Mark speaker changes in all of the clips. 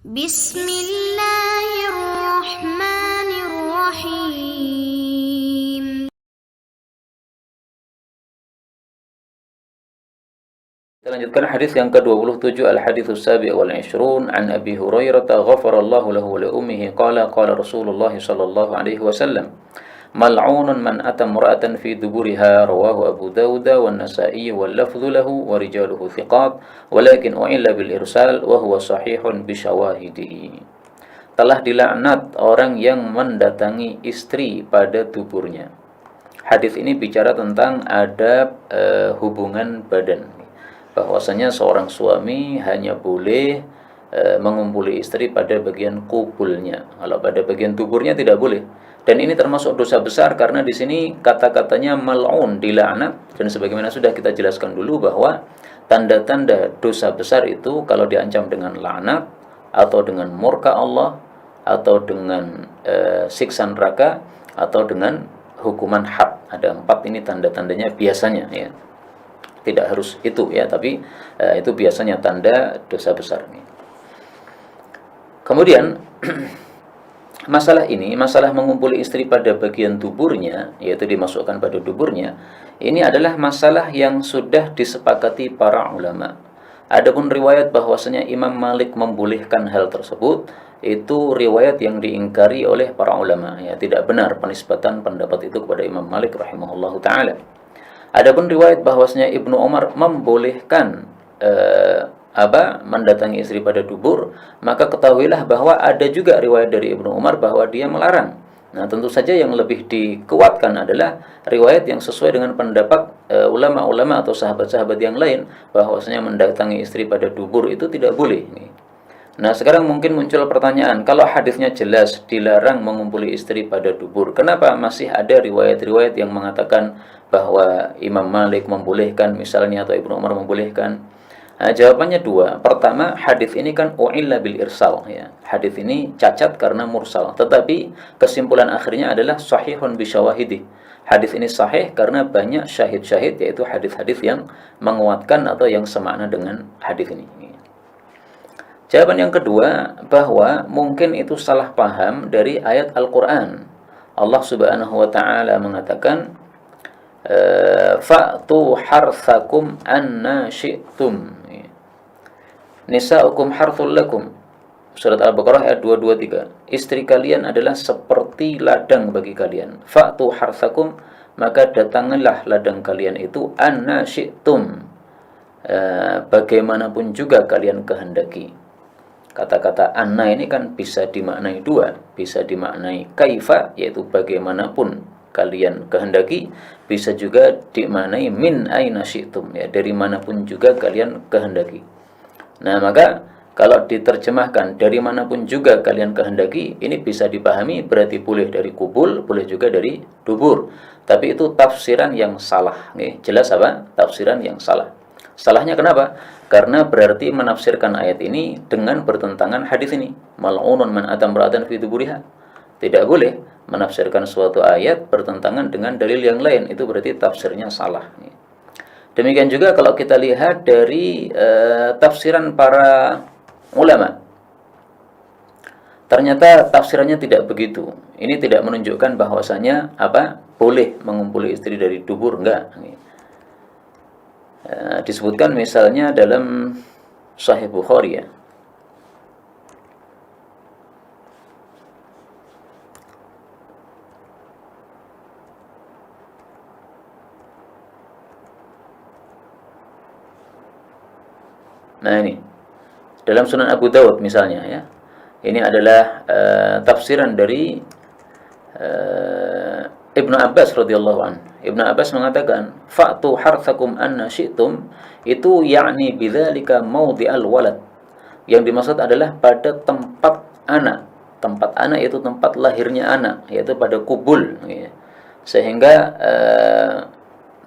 Speaker 1: Bismillahirrahmanirrahim.
Speaker 2: Kita lanjutkan hadis yang ke-27, al-haditsus sabi' wal 'ishrun an Abi Hurairah ghafarallahu lahu wa li ummihi qala Rasulullah sallallahu alaihi wasallam mal'unun man ata imra'atan fi duburiha rawahu Abu Dawud wan Nasa'i wal lafdhu lahu wa rijaluhu thiqat walakin u'illa bil irsal wa huwa sahihun bi syawahidihi. Telah dilaknat orang yang mendatangi istri pada duburnya. Hadis ini bicara tentang adab hubungan badan. Bahwasanya seorang suami hanya boleh mengumpuli istri pada bagian kubulnya. Kalau pada bagian tuburnya tidak boleh. Dan ini termasuk dosa besar karena di sini kata-katanya mal'un, dilaknat, dan sebagaimana sudah kita jelaskan dulu bahwa tanda-tanda dosa besar itu kalau diancam dengan laknat atau dengan murka Allah atau dengan siksa neraka atau dengan hukuman had. Ada 4 ini tanda-tandanya biasanya ya. Tidak harus itu ya, tapi itu biasanya tanda dosa besar ini. Kemudian masalah mengumpuli istri pada bagian tuburnya, yaitu dimasukkan pada duburnya, ini adalah masalah yang sudah disepakati para ulama. Adapun riwayat bahwasanya Imam Malik membolehkan hal tersebut, itu riwayat yang diingkari oleh para ulama. Ya, tidak benar penisbatan pendapat itu kepada Imam Malik rahimahullahu taala. Adapun riwayat bahwasanya Ibnu Umar membolehkan mendatangi istri pada dubur, maka ketahuilah bahwa ada juga riwayat dari Ibnu Umar bahwa dia melarang. Nah, tentu saja yang lebih dikuatkan adalah riwayat yang sesuai dengan pendapat ulama-ulama atau sahabat-sahabat yang lain, bahwasanya mendatangi istri pada dubur itu tidak boleh. Nah, sekarang mungkin muncul pertanyaan, kalau hadisnya jelas dilarang mengumpuli istri pada dubur, kenapa masih ada riwayat-riwayat yang mengatakan bahwa Imam Malik membolehkan misalnya atau Ibnu Umar membolehkan? Nah, jawabannya 2. Pertama, hadis ini kan u'illa bil irsal ya. Hadis ini cacat karena mursal, tetapi kesimpulan akhirnya adalah sahihun bi syawahidi. Hadis ini sahih karena banyak syahid-syahid, yaitu hadis-hadis yang menguatkan atau yang semakna dengan hadis ini. Jawaban yang kedua, bahwa mungkin itu salah paham dari ayat Al-Qur'an. Allah Subhanahu wa taala mengatakan fa'tu harthakum anna syi'tum. Nisa'ukum harthul lakum. Surat Al-Baqarah ayat 223. Istri kalian adalah seperti ladang bagi kalian. Fa'tu harthakum, maka datangilah ladang kalian itu anna syi'tum, bagaimanapun juga kalian kehendaki. Kata-kata anna ini kan bisa dimaknai 2, bisa dimaknai kaifa, yaitu bagaimanapun kalian kehendaki, bisa juga dimaknai min aina syi'tum, ya, dari manapun juga kalian kehendaki. Nah, maka kalau diterjemahkan dari manapun juga kalian kehendaki, ini bisa dipahami berarti boleh dari kubul, boleh juga dari dubur. Tapi itu tafsiran yang salah. Jelas apa? Tafsiran yang salah. Salahnya kenapa? Karena berarti menafsirkan ayat ini dengan bertentangan hadis ini. Mal'unun man atam ra'atan fi duburiha. Tidak boleh menafsirkan suatu ayat bertentangan dengan dalil yang lain. Itu berarti tafsirnya salah. Demikian juga kalau kita lihat dari tafsiran para ulama, ternyata tafsirannya tidak begitu. Ini tidak menunjukkan bahwasanya boleh mengumpuli istri dari dubur, enggak. Disebutkan misalnya dalam Sahih Bukhari ya. Nah, ini dalam Sunan Abu Dawud misalnya ya. Ini adalah tafsiran dari Ibnu Abbas radhiyallahu an. Ibnu Abbas mengatakan, "Fa'tu harthakum anna syi'tum," itu yakni bidzalika maudhi'al walad. Yang dimaksud adalah pada tempat anak. Tempat anak itu tempat lahirnya anak, yaitu pada kubul ya. Sehingga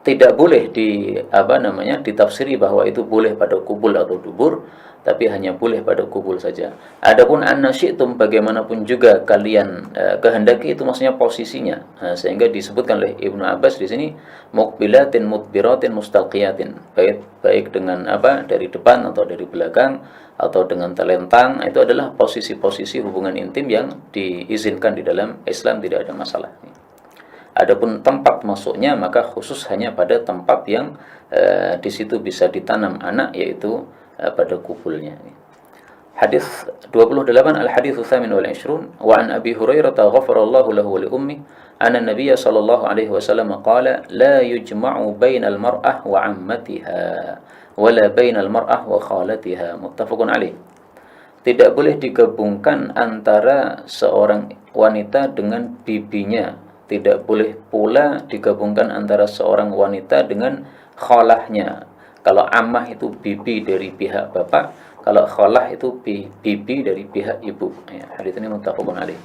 Speaker 2: tidak boleh ditafsiri bahwa itu boleh pada kubul atau dubur, tapi hanya boleh pada kubul saja. Adapun annasyitum, bagaimanapun juga kalian kehendaki, itu maksudnya posisinya. Sehingga disebutkan oleh Ibnu Abbas di sini muqbilatin mudbiratin mustalqiyatin, baik dengan dari depan atau dari belakang atau dengan telentang, itu adalah posisi-posisi hubungan intim yang diizinkan di dalam Islam, tidak ada masalah. Adapun tempat masuknya, maka khusus hanya pada tempat yang di situ bisa ditanam anak, yaitu pada kubulnya. Hadis 28, al-hadits tsamin wal 20 wa an Abi Hurairah ghafarallahu lahu wa li ummi anna Nabiy sallallahu alaihi wasallam qala la yujma'u bainal mar'ah wa 'ammatiha wa la bainal mar'ah wa khalatiha, muttafaqun alaih. Tidak boleh digabungkan antara seorang wanita dengan bibinya. Tidak boleh pula digabungkan antara seorang wanita dengan khalahnya. Kalau ammah itu bibi dari pihak bapak, kalau khalah itu bibi dari pihak ibu. Ya, hadis ini muttafaqun alaih.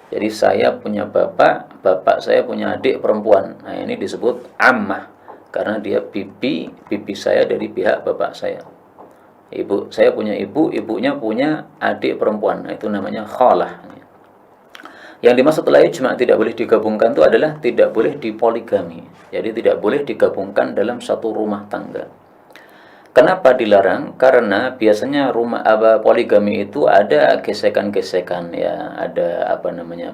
Speaker 2: Jadi saya punya bapak, bapak saya punya adik perempuan. Nah, ini disebut ammah karena dia bibi saya dari pihak bapak saya. Ibu saya punya ibu, ibunya punya adik perempuan. Nah, itu namanya khalah. Yang dimaksud oleh ijma' tidak boleh digabungkan itu adalah tidak boleh dipoligami. Jadi tidak boleh digabungkan dalam satu rumah tangga. Kenapa dilarang? Karena biasanya poligami itu ada gesekan-gesekan, ya, ada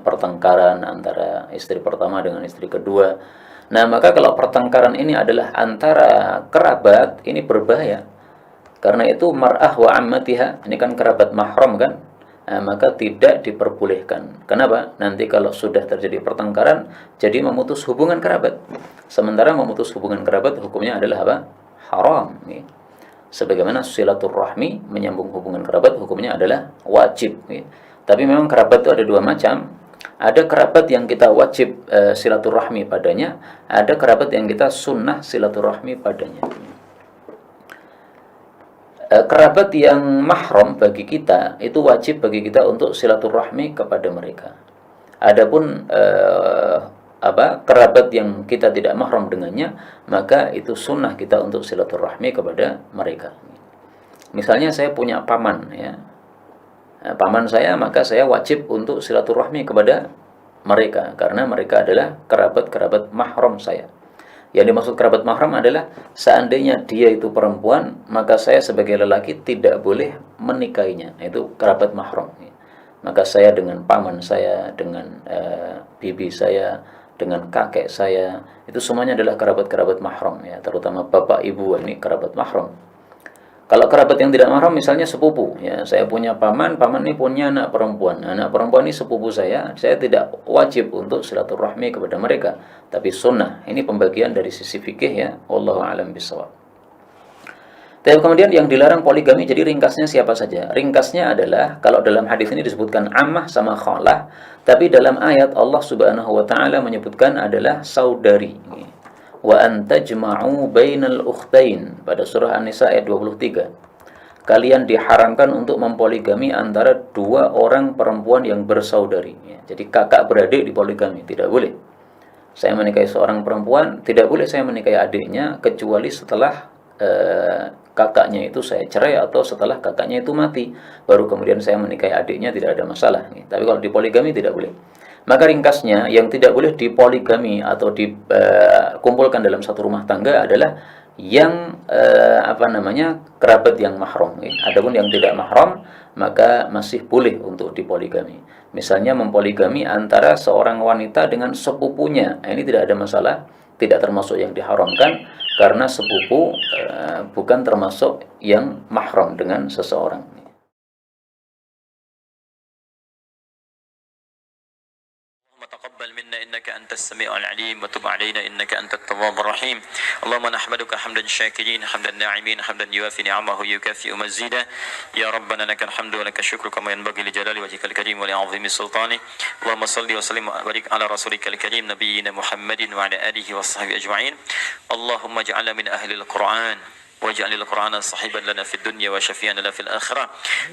Speaker 2: pertengkaran antara istri pertama dengan istri kedua. Nah, maka kalau pertengkaran ini adalah antara kerabat, ini berbahaya. Karena itu mar'ah wa ammatiha, ini kan kerabat mahram kan? Nah, maka tidak diperbolehkan. Kenapa? Nanti kalau sudah terjadi pertengkaran, jadi memutus hubungan kerabat. Sementara memutus hubungan kerabat hukumnya adalah apa? Haram. Ya. Sebagaimana silaturahmi, menyambung hubungan kerabat, hukumnya adalah wajib. Ya. Tapi memang kerabat itu ada dua macam. Ada kerabat yang kita wajib silaturahmi padanya, ada kerabat yang kita sunnah silaturahmi padanya. Kerabat yang mahram bagi kita itu wajib bagi kita untuk silaturahmi kepada mereka. Adapun kerabat yang kita tidak mahram dengannya, maka itu sunnah kita untuk silaturahmi kepada mereka. Misalnya saya punya paman, ya, paman saya, maka saya wajib untuk silaturahmi kepada mereka karena mereka adalah kerabat mahram saya. Yang dimaksud kerabat mahram adalah seandainya dia itu perempuan, maka saya sebagai lelaki tidak boleh menikahinya. Itu kerabat mahram. Maka saya dengan paman saya, dengan bibi saya, dengan kakek saya, itu semuanya adalah kerabat-kerabat mahram, ya, terutama bapak ibu, ini kerabat mahram. Kalau kerabat yang tidak mahram, misalnya sepupu, ya, saya punya paman ini punya anak perempuan ini sepupu saya tidak wajib untuk silaturahmi kepada mereka, tapi sunnah. Ini pembagian dari sisi fikih, ya, wallahu a'lam bishawab. Tapi kemudian yang dilarang poligami, jadi ringkasnya siapa saja? Ringkasnya adalah, kalau dalam hadis ini disebutkan ammah sama khalah, tapi dalam ayat Allah Subhanahu wa taala menyebutkan adalah saudari. Wa antajma'u bainal ukhtain, pada surah An-Nisa ayat 23. Kalian diharamkan untuk mempoligami antara dua orang perempuan yang bersaudari, ya. Jadi kakak beradik dipoligami, tidak boleh. Saya menikahi seorang perempuan, tidak boleh saya menikahi adiknya kecuali setelah kakaknya itu saya cerai atau setelah kakaknya itu mati, baru kemudian saya menikahi adiknya, tidak ada masalah, ya. Tapi kalau dipoligami tidak boleh. Maka ringkasnya, yang tidak boleh dipoligami atau dikumpulkan dalam satu rumah tangga adalah yang kerabat yang mahram. Adapun yang tidak mahram, maka masih boleh untuk dipoligami. Misalnya mempoligami antara seorang wanita dengan sepupunya, ini tidak ada masalah, tidak termasuk yang diharamkan karena sepupu bukan termasuk yang mahram dengan seseorang.
Speaker 1: تقبل منا إنك أنت السميع العليم وتب علينا إنك أنت التواب الرحيم اللهم نحمدك حمدا شاكرين حمدا ناعمين حمدا يوافي نعمه يكافئ مزيدا يا ربنا لك الحمد ولك الشكر كما ينبغي لجلال وجهك الكريم ولعظيم سلطانه اللهم صل وسلم وبارك على رسولك الكريم نبينا محمد وعلى آله وصحبه أجمعين اللهم اجعلنا من أهل القرآن waj'alil Qur'ana sahiban lana fid dunya wa syafi'an lana fil akhirah.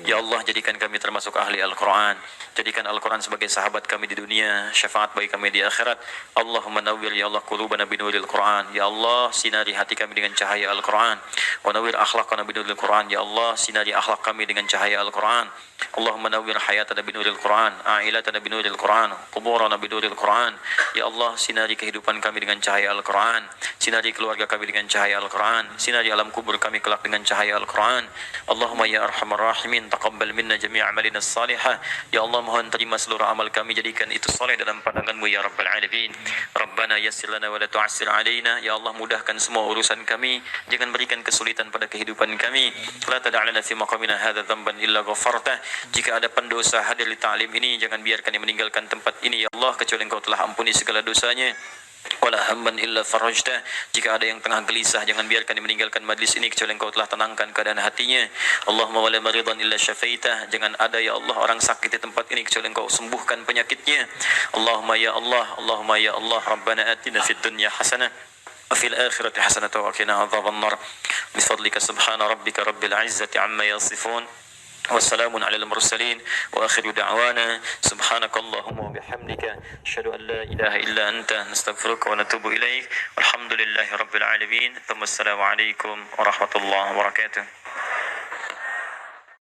Speaker 1: Ya Allah, jadikan kami termasuk ahli Al-Qur'an. Jadikan Al-Qur'an sebagai sahabat kami di dunia, syafaat bagi kami di akhirat. Allahumma nawwir ya Allah qulubana binuril Qur'an. Ya Allah, sinari hati kami dengan cahaya Al-Qur'an. Wa nawwir akhlaqana binuril Qur'an. Ya Allah, sinari akhlak kami dengan cahaya Al-Qur'an. Allahumma nawwir hayatana binuril Qur'an, a'ilatana binuril Qur'an, quburana binuril Qur'an. Ya Allah, sinari kehidupan kami dengan cahaya Al-Qur'an. Sinari keluarga kami dengan cahaya Al-Qur'an. Sinari alam kubur kami kelak dengan cahaya Al-Qur'an. Allahumma ya arhamar rahimin, taqabbal minna jami' amalina salihah. Ya Allah, mohon terima seluruh amal kami, jadikan itu soleh dalam pandangan-Mu ya Rabbal Alamin. Rabbana yassir lana wa la tu'assir alaina. Ya Allah, mudahkan semua urusan kami, jangan berikan kesulitan pada kehidupan kami. La tada'lana fi maqamina hadza dhanban illa ghafartah. Jika ada pendosa hadir di ta'lim ini, jangan biarkan dia meninggalkan tempat ini ya Allah, kecuali Engkau telah ampuni segala dosanya. Wala hamman illa farajtah. Jika ada yang tengah gelisah, jangan biarkan dia meninggalkan majlis ini, kecuali Engkau telah tenangkan keadaan hatinya. Allahumma wala maridan illa syafaitah. Jangan ada ya Allah orang sakit di tempat ini, kecuali Engkau sembuhkan penyakitnya. Allahumma ya Allah, Allahumma ya Allah, Rabbana atina fid dunya hasanah wa fil akhirati hasanah wa qina adzabannar. Bifadlika subhana rabbika rabbil izzati amma yasifun. والسلام على المرسلين وآخر دعوانا سبحانك اللهم وبحمدك أشهد أن لا إله إلا أنت نستغفرك ونتوب إليك والحمد لله رب العالمين ثم السلام عليكم ورحمة الله وبركاته.